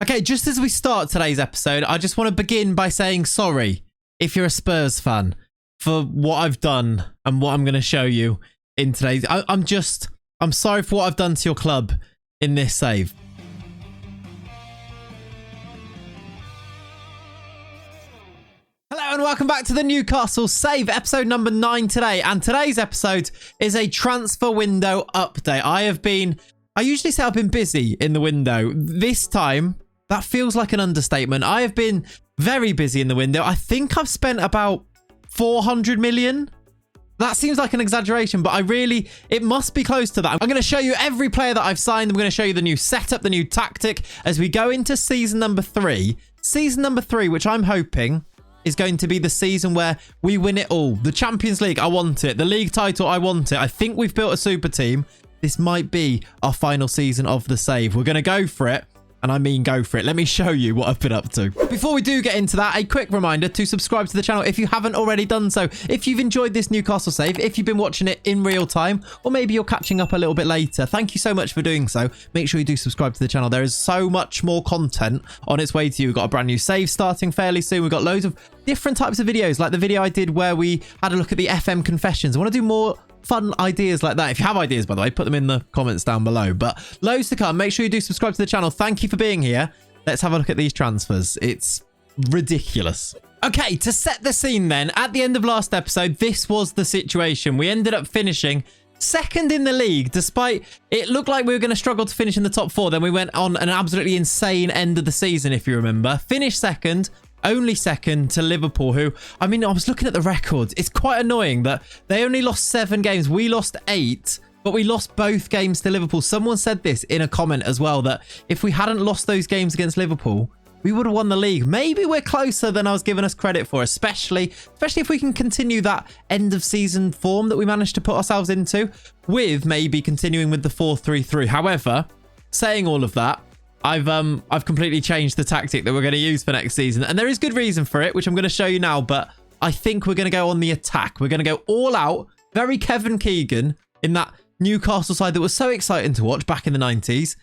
Okay, just as we start today's episode, I just want to begin by saying sorry if you're a Spurs fan for what I've done and what I'm going to show you in today's... I'm sorry for what I've done to your club in this save. Hello and welcome back to the Newcastle Save, episode number 9 today. And today's episode is a transfer window update. I usually say I've been busy in the window. This time, that feels like an understatement. I have been very busy in the window. I think I've spent about 400 million. That seems like an exaggeration, but it must be close to that. I'm going to show you every player that I've signed. I'm going to show you the new setup, the new tactic as we go into season number 3. Season number 3, which I'm hoping is going to be the season where we win it all. The Champions League, I want it. The league title, I want it. I think we've built a super team. This might be our final season of the save. We're going to go for it. And I mean go for it. Let me show you what I've been up to. Before we do get into that, a quick reminder to subscribe to the channel if you haven't already done so. If you've enjoyed this Newcastle save, if you've been watching it in real time, or maybe you're catching up a little bit later, thank you so much for doing so. Make sure you do subscribe to the channel. There is so much more content on its way to you. We've got a brand new save starting fairly soon. We've got loads of different types of videos, like the video I did where we had a look at the FM confessions. I want to do more fun ideas like that. If you have ideas, by the way, put them in the comments down below. But loads to come. Make sure you do subscribe to the channel. Thank you for being here. Let's have a look at these transfers. It's ridiculous. Okay, to set the scene then, at the end of last episode, this was the situation. We ended up finishing second in the league, despite it looked like we were going to struggle to finish in the top 4. Then we went on an absolutely insane end of the season, if you remember. Finished second. Only second to Liverpool, who, I mean, I was looking at the records. It's quite annoying that they only lost 7 games. We lost 8, but we lost both games to Liverpool. Someone said this in a comment as well, that if we hadn't lost those games against Liverpool, we would have won the league. Maybe we're closer than I was giving us credit for, especially if we can continue that end of season form that we managed to put ourselves into, with maybe continuing with the 4-3-3. However, saying all of that, I've completely changed the tactic that we're going to use for next season. And there is good reason for it, which I'm going to show you now. But I think we're going to go on the attack. We're going to go all out. Very Kevin Keegan in that Newcastle side that was so exciting to watch back in the 90s.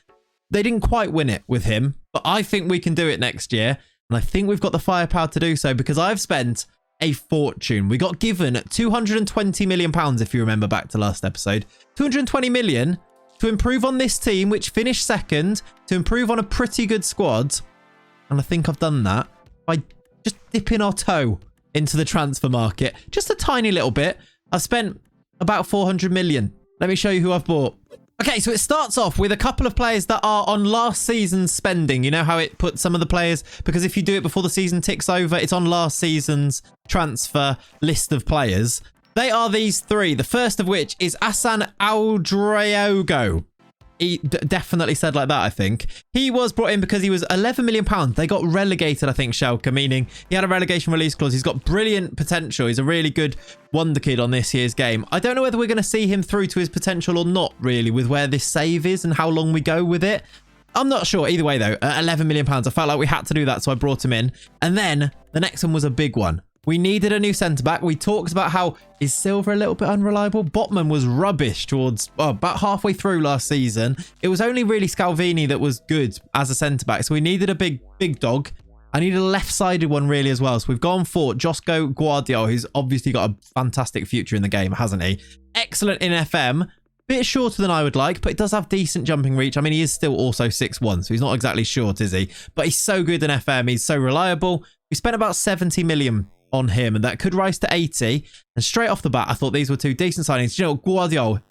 They didn't quite win it with him, but I think we can do it next year. And I think we've got the firepower to do so because I've spent a fortune. We got given £220 million, if you remember back to last episode. 220 million to improve on this team, which finished second, to improve on a pretty good squad. And I think I've done that by just dipping our toe into the transfer market. Just a tiny little bit. I've spent about 400 million. Let me show you who I've bought. Okay, so it starts off with a couple of players that are on last season's spending. You know how it puts some of the players, because if you do it before the season ticks over, it's on last season's transfer list of players. They are these 3. The first of which is Asan Aldraogo. He definitely said like that, I think. He was brought in because he was £11 million. They got relegated, I think, Schalke, meaning he had a relegation release clause. He's got brilliant potential. He's a really good wonder kid on this year's game. I don't know whether we're going to see him through to his potential or not, really, with where this save is and how long we go with it. I'm not sure. Either way, though, £11 million. I felt like we had to do that, so I brought him in. And then the next one was a big one. We needed a new centre-back. We talked about how, is Silva a little bit unreliable? Botman was rubbish towards, about halfway through last season. It was only really Scalvini that was good as a centre-back. So we needed a big dog. I needed a left-sided one really as well. So we've gone for Josko Guardiola, who's obviously got a fantastic future in the game, hasn't he? Excellent in FM. Bit shorter than I would like, but it does have decent jumping reach. I mean, he is still also 6'1", so he's not exactly short, is he? But he's so good in FM. He's so reliable. We spent about 70 million on him, and that could rise to 80. And straight off the bat, I thought these were 2 decent signings. You know, Guardiola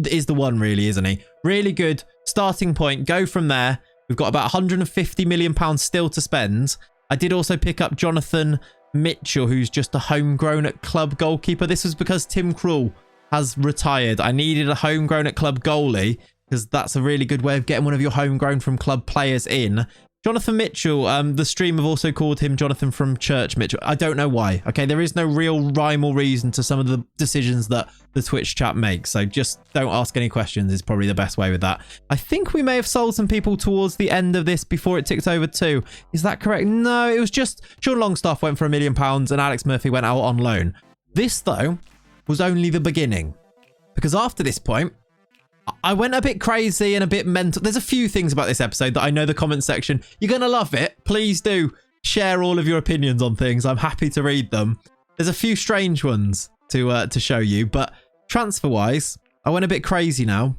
is the one, really, isn't he? Really good starting point. Go from there. We've got about £150 million still to spend. I did also pick up Jonathan Mitchell, who's just a homegrown at club goalkeeper. This was because Tim Krul has retired. I needed a homegrown at club goalie because that's a really good way of getting one of your homegrown from club players in. Jonathan Mitchell, the stream have also called him Jonathan from Church Mitchell. I don't know why. Okay, there is no real rhyme or reason to some of the decisions that the Twitch chat makes. So just don't ask any questions is probably the best way with that. I think we may have sold some people towards the end of this before it ticked over too. Is that correct? No, it was just Sean Longstaff went for £1 million and Alex Murphy went out on loan. This, though, was only the beginning. Because after this point, I went a bit crazy and a bit mental. There's a few things about this episode that I know the comment section, you're going to love it. Please do share all of your opinions on things. I'm happy to read them. There's a few strange ones to show you, but transfer-wise, I went a bit crazy now.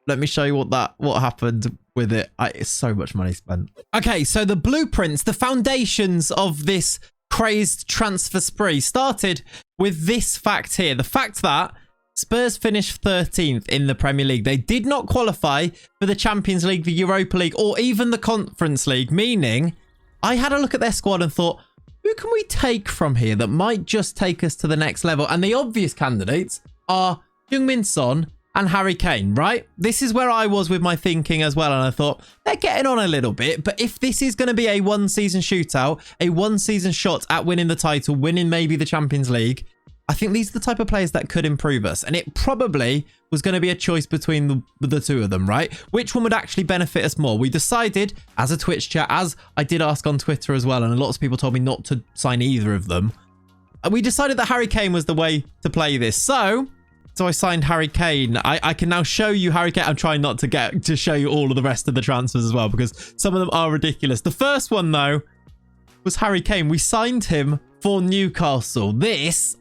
Let me show you what happened with it. It's so much money spent. Okay, so the blueprints, the foundations of this crazed transfer spree started with this fact here. The fact that Spurs finished 13th in the Premier League. They did not qualify for the Champions League, the Europa League, or even the Conference League, meaning I had a look at their squad and thought, who can we take from here that might just take us to the next level? And the obvious candidates are Heung-min Son and Harry Kane, right? This is where I was with my thinking as well. And I thought, they're getting on a little bit. But if this is going to be a one-season shootout, a one-season shot at winning the title, winning maybe the Champions League, I think these are the type of players that could improve us. And it probably was going to be a choice between the two of them, right? Which one would actually benefit us more? We decided as a Twitch chat, as I did ask on Twitter as well, and lots of people told me not to sign either of them. We decided that Harry Kane was the way to play this. So I signed Harry Kane. I can now show you Harry Kane. I'm trying not to show you all of the rest of the transfers as well, because some of them are ridiculous. The first one, though, was Harry Kane. We signed him for Newcastle.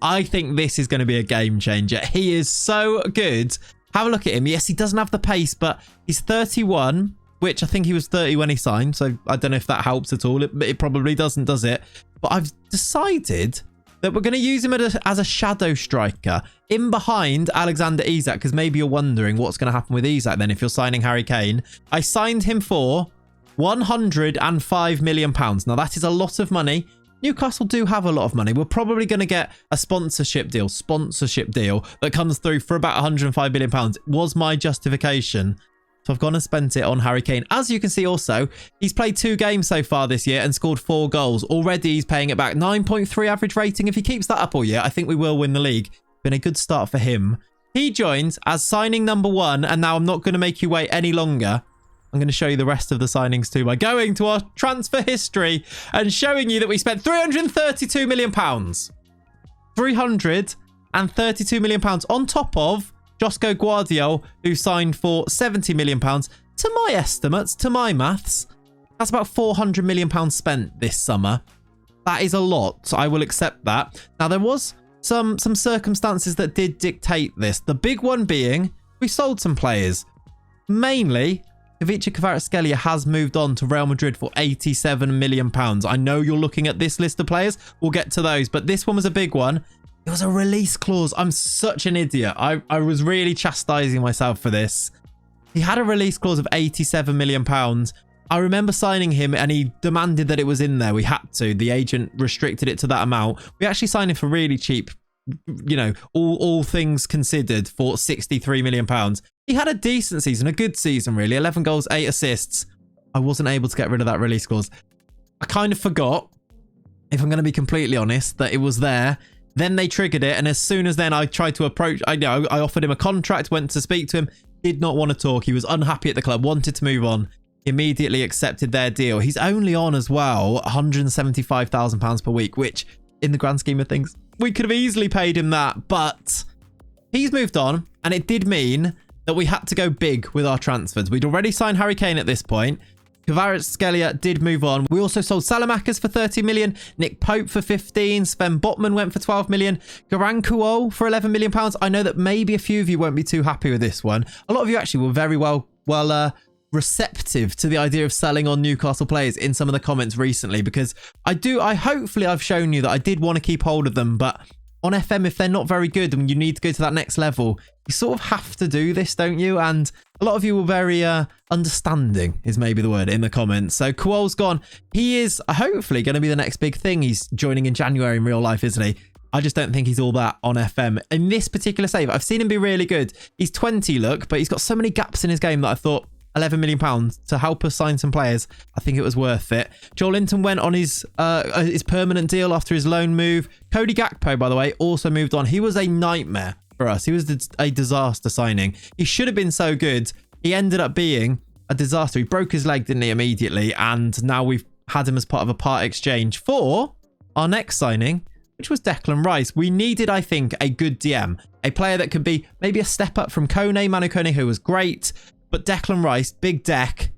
I think this is going to be a game changer. He is so good. Have a look at him. Yes, he doesn't have the pace, but he's 31, which I think he was 30 when he signed. So I don't know if that helps at all. It probably doesn't, does it? But I've decided that we're going to use him as a shadow striker in behind Alexander Isak, because maybe you're wondering what's going to happen with Isak then if you're signing Harry Kane. I signed him for £105 million. Now, that is a lot of money. Newcastle do have a lot of money. We're probably going to get a sponsorship deal that comes through for about £105 million. Was my justification. So I've gone and spent it on Harry Kane. As you can see also, he's played 2 games so far this year and scored 4 goals. Already he's paying it back. 9.3 average rating. If he keeps that up all year, I think we will win the league. Been a good start for him. He joins as signing number 1, and now I'm not going to make you wait any longer. I'm going to show you the rest of the signings too by going to our transfer history and showing you that we spent £332 million. £332 million on top of Josko Guardiola, who signed for £70 million. To my estimates, to my maths, that's about £400 million spent this summer. That is a lot, so I will accept that. Now, there was some circumstances that did dictate this. The big one being we sold some players. Mainly, Ivica Kvaratskhelia has moved on to Real Madrid for £87 million. I know you're looking at this list of players. We'll get to those, but this one was a big one. It was a release clause. I'm such an idiot. I was really chastising myself for this. He had a release clause of £87 million. I remember signing him and he demanded that it was in there. We had to. The agent restricted it to that amount. We actually signed him for really cheap, you know, all things considered, for £63 million. He had a decent season, a good season, really. 11 goals, 8 assists. I wasn't able to get rid of that release clause. I kind of forgot, if I'm going to be completely honest, that it was there. Then they triggered it. And as soon as then I tried to approach, I offered him a contract, went to speak to him, did not want to talk. He was unhappy at the club, wanted to move on. Immediately accepted their deal. He's only on as well £175,000 per week, which in the grand scheme of things, we could have easily paid him that. But he's moved on, and it did mean that we had to go big with our transfers. We'd already signed Harry Kane at this point. Kvaratskhelia did move on. We also sold Salamakers for 30 million, Nick Pope for 15, Sven Botman went for 12 million, Garankuo for 11 million pounds. I know that maybe a few of you won't be too happy with this one. A lot of you actually were very well receptive to the idea of selling on Newcastle players in some of the comments recently, because hopefully I've shown you that I did want to keep hold of them, but on FM, if they're not very good and you need to go to that next level, you sort of have to do this, don't you? And a lot of you were very understanding, is maybe the word, in the comments. So Kuol's gone. He is hopefully going to be the next big thing. He's joining in January in real life, isn't he? I just don't think he's all that on FM. In this particular save, I've seen him be really good. He's 20, look, but he's got so many gaps in his game that I thought £11 million to help us sign some players. I think it was worth it. Joel Linton went on his permanent deal after his loan move. Cody Gakpo, by the way, also moved on. He was a nightmare for us. He was a disaster signing. He should have been so good. He ended up being a disaster. He broke his leg, didn't he, immediately? And now we've had him as part of a part exchange for our next signing, which was Declan Rice. We needed, I think, a good DM, a player that could be maybe a step up from Manu Kone, who was great, but Declan Rice, big deck,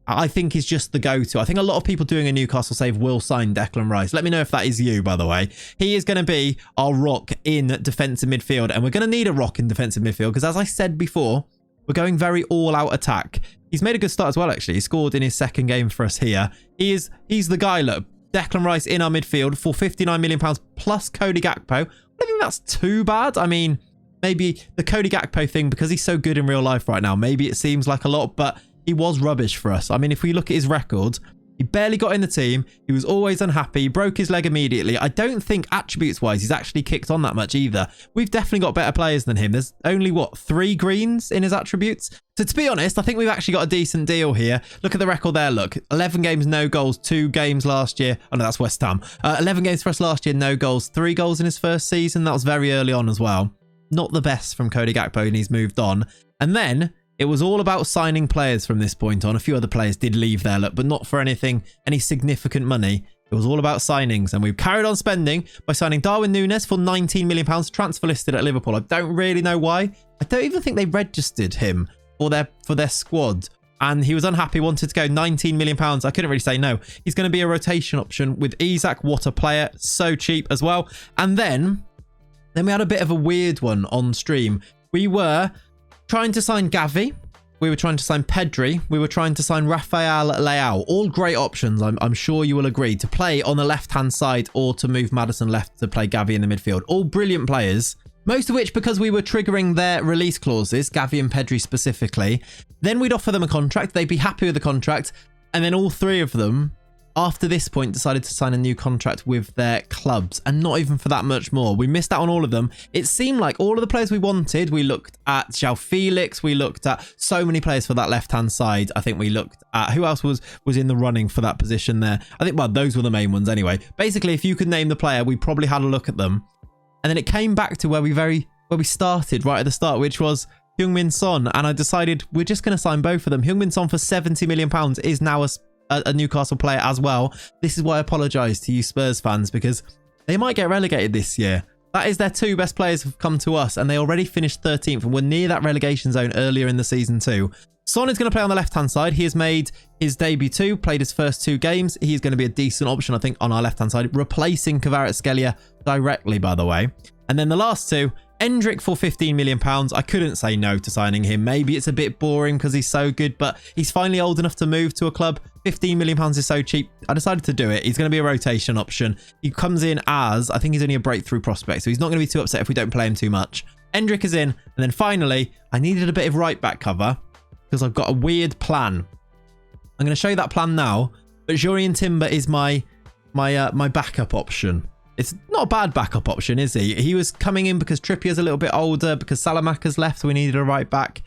I think is just the go-to. I think a lot of people doing a Newcastle save will sign Declan Rice. Let me know if that is you, by the way. He is going to be our rock in defensive midfield, and we're going to need a rock in defensive midfield because, as I said before, we're going very all-out attack. He's made a good start as well, actually. He scored in his second game for us here. He's the guy, look. Declan Rice in our midfield for £59 million plus Cody Gakpo. I don't think that's too bad. I mean, maybe the Cody Gakpo thing, because he's so good in real life right now, maybe it seems like a lot, but he was rubbish for us. I mean, if we look at his record, he barely got in the team. He was always unhappy. He broke his leg immediately. I don't think attributes-wise he's actually kicked on that much either. We've definitely got better players than him. There's only, what, 3 greens in his attributes? So to be honest, I think we've actually got a decent deal here. Look at the record there, look. 11 games, no goals. 2 games last year. Oh, no, that's West Ham. 11 games for us last year, no goals. 3 goals in his first season. That was very early on as well. Not the best from Cody Gakpo, and he's moved on. And then it was all about signing players from this point on. A few other players did leave there, look, but not for any significant money. It was all about signings, and we've carried on spending by signing Darwin Núñez for £19 million, transfer listed at Liverpool. I don't really know why. I don't even think they registered him for their squad, and he was unhappy, wanted to go. £19 million. I couldn't really say no. He's going to be a rotation option with Isak. What a player. So cheap as well. And then we had a bit of a weird one on stream. We were trying to sign Gavi. We were trying to sign Pedri. We were trying to sign Rafael Leao. All great options, I'm sure you will agree, to play on the left-hand side or to move Maddison left to play Gavi in the midfield. All brilliant players, most of which because we were triggering their release clauses, Gavi and Pedri specifically. Then we'd offer them a contract. They'd be happy with the contract. And then all 3 of them, after this point, decided to sign a new contract with their clubs, and not even for that much more. We missed out on all of them. It seemed like all of the players we wanted, we looked at João Felix, we looked at so many players for that left-hand side. I think we looked at who else was in the running for that position there. I think, well, those were the main ones anyway. Basically, if you could name the player, we probably had a look at them. And then it came back to where we started right at the start, which was Heung-min Son, and I decided we're just going to sign both of them. Heung-min Son for £70 million is now a Newcastle player as well. This is why I apologise to you Spurs fans, because they might get relegated this year. That is their 2 best players have come to us, and they already finished 13th and were near that relegation zone earlier in the season too. Son is going to play on the left-hand side. He has made his debut too, played his first 2 games. He's going to be a decent option, I think, on our left-hand side, replacing Kvaratskhelia directly, by the way. And then the last 2, Endrick for £15 million. I couldn't say no to signing him. Maybe it's a bit boring because he's so good, but he's finally old enough to move to a club. £15 million is so cheap. I decided to do it. He's going to be a rotation option. He comes in as, I think he's only a breakthrough prospect, so he's not going to be too upset if we don't play him too much. Endrick is in. And then finally, I needed a bit of right back cover because I've got a weird plan. I'm going to show you that plan now, but Jurrien Timber is my backup option. It's not a bad backup option, is he? He was coming in because Trippier's a little bit older, because Salamaca's left, so we needed a right back.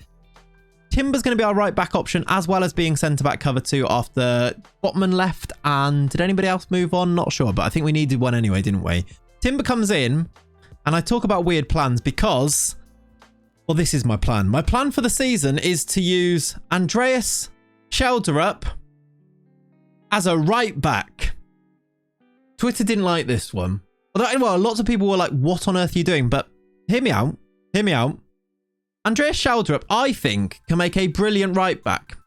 Timber's going to be our right back option, as well as being centre back cover too after Botman left. And did anybody else move on? Not sure, but I think we needed one anyway, didn't we? Timber comes in, and I talk about weird plans because, well, this is my plan. My plan for the season is to use Andreas Schelderup as a right back. Twitter didn't like this one. Well, lots of people were like, what on earth are you doing? But hear me out. Hear me out. Andreas Schelderup, I think, can make a brilliant right back.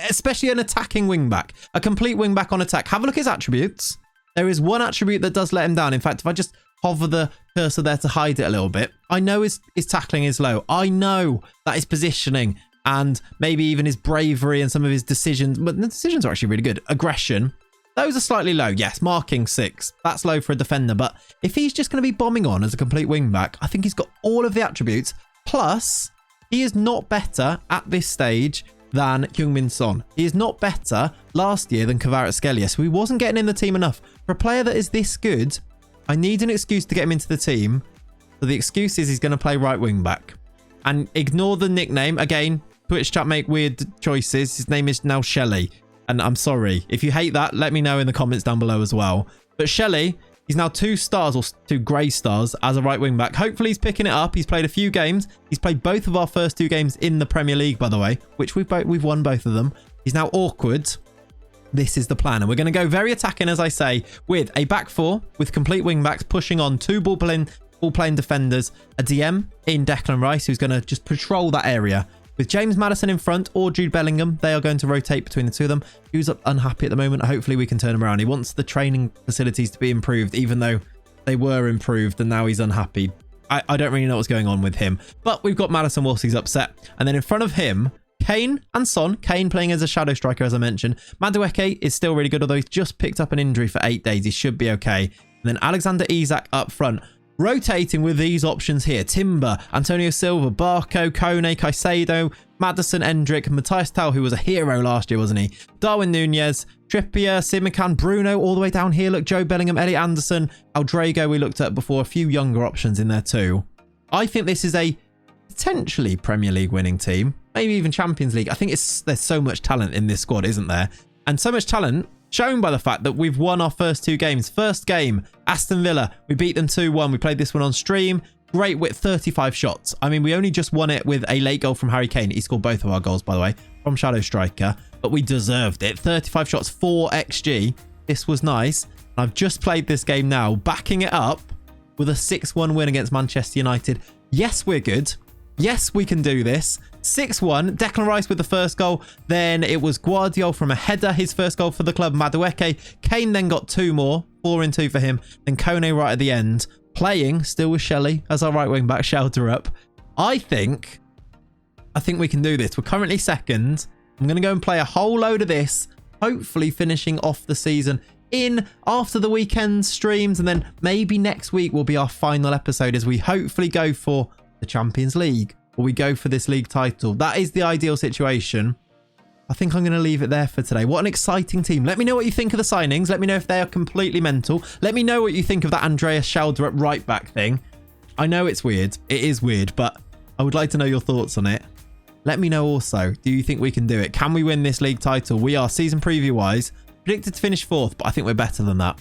Especially an attacking wing back. A complete wing back on attack. Have a look at his attributes. There is one attribute that does let him down. In fact, if I just hover the cursor there to hide it a little bit, I know his tackling is low. I know that his positioning and maybe even his bravery and some of his decisions, but the decisions are actually really good. Aggression. Those are slightly low. Yes, marking 6. That's low for a defender. But if he's just going to be bombing on as a complete wingback, I think he's got all of the attributes. Plus, he is not better at this stage than Heung-min Son. He is not better last year than Kvaratskhelia. So he wasn't getting in the team enough. For a player that is this good, I need an excuse to get him into the team. So the excuse is he's going to play right wingback. And ignore the nickname. Again, Twitch chat make weird choices. His name is now Shelley. And I'm sorry. If you hate that, let me know in the comments down below as well. But Shelley, he's now 2 stars or 2 grey stars as a right wing back. Hopefully he's picking it up. He's played a few games. He's played both of our first 2 games in the Premier League, by the way, which we've won both of them. He's now awkward. this is the plan. And we're going to go very attacking, as I say, with a back four, with complete wing backs pushing on, two ball-playing defenders, a DM in Declan Rice, who's going to just patrol that area. With James Maddison in front or Jude Bellingham, they are going to rotate between the two of them. Who's unhappy at the moment? Hopefully we can turn him around. He wants the training facilities to be improved, even though they were improved, and now he's unhappy. I don't really know what's going on with him. But we've got Maddison whilst he's upset. And then in front of him, Kane and Son. Kane playing as a shadow striker, as I mentioned. Madueke is still really good, although he's just picked up an injury for 8 days. He should be okay. And then Alexander Isak up front. Rotating with these options here. Timber, Antonio Silva, Barco, Kone, Caicedo, Maddison, Endrick, Matthias Tal, who was a hero last year, wasn't he? Darwin Nunez, Trippier, Simican, Bruno, all the way down here. Look, Joe Bellingham, Elliot Anderson, Aldrago we looked at before. A few younger options in there too. I think this is a potentially Premier League winning team. Maybe even Champions League. I think there's so much talent in this squad, isn't there? And so much talent shown by the fact that we've won our first 2 games. First game, Aston Villa. We beat them 2-1. We played this one on stream. Great with 35 shots. I mean, we only just won it with a late goal from Harry Kane. He scored both of our goals, by the way, from Shadow Striker. But we deserved it. 35 shots, 4 XG. This was nice. I've just played this game now, backing it up with a 6-1 win against Manchester United. Yes, we're good. Yes, we can do this. 6-1. Declan Rice with the first goal. Then it was Guardiola from a header, his first goal for the club. Madueke. Kane then got 2 more. 4-2 for him. Then Kone right at the end. Playing still with Shelley as our right wing back, shelter up. I think we can do this. We're currently second. I'm going to go and play a whole load of this. Hopefully finishing off the season in after the weekend streams. And then maybe next week will be our final episode as we hopefully go for the Champions League, or we go for this league title. That is the ideal situation. I think I'm going to leave it there for today. What an exciting team. Let me know what you think of the signings. Let me know if they are completely mental. Let me know what you think of that Andreas Schelder at right back thing. I know it's weird. It is weird, but I would like to know your thoughts on it. Let me know also, do you think we can do it? Can we win this league title? We are, season preview wise, predicted to finish 4th, but I think we're better than that.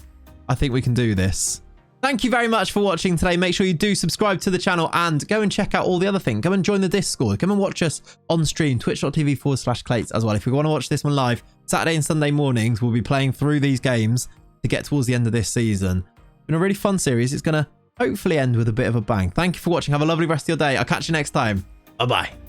I think we can do this. Thank you very much for watching today. Make sure you do subscribe to the channel and go and check out all the other things. Go and join the Discord. Come and watch us on stream, twitch.tv/Clayts as well. If you want to watch this one live, Saturday and Sunday mornings, we'll be playing through these games to get towards the end of this season. It's been a really fun series. It's going to hopefully end with a bit of a bang. Thank you for watching. Have a lovely rest of your day. I'll catch you next time. Bye-bye.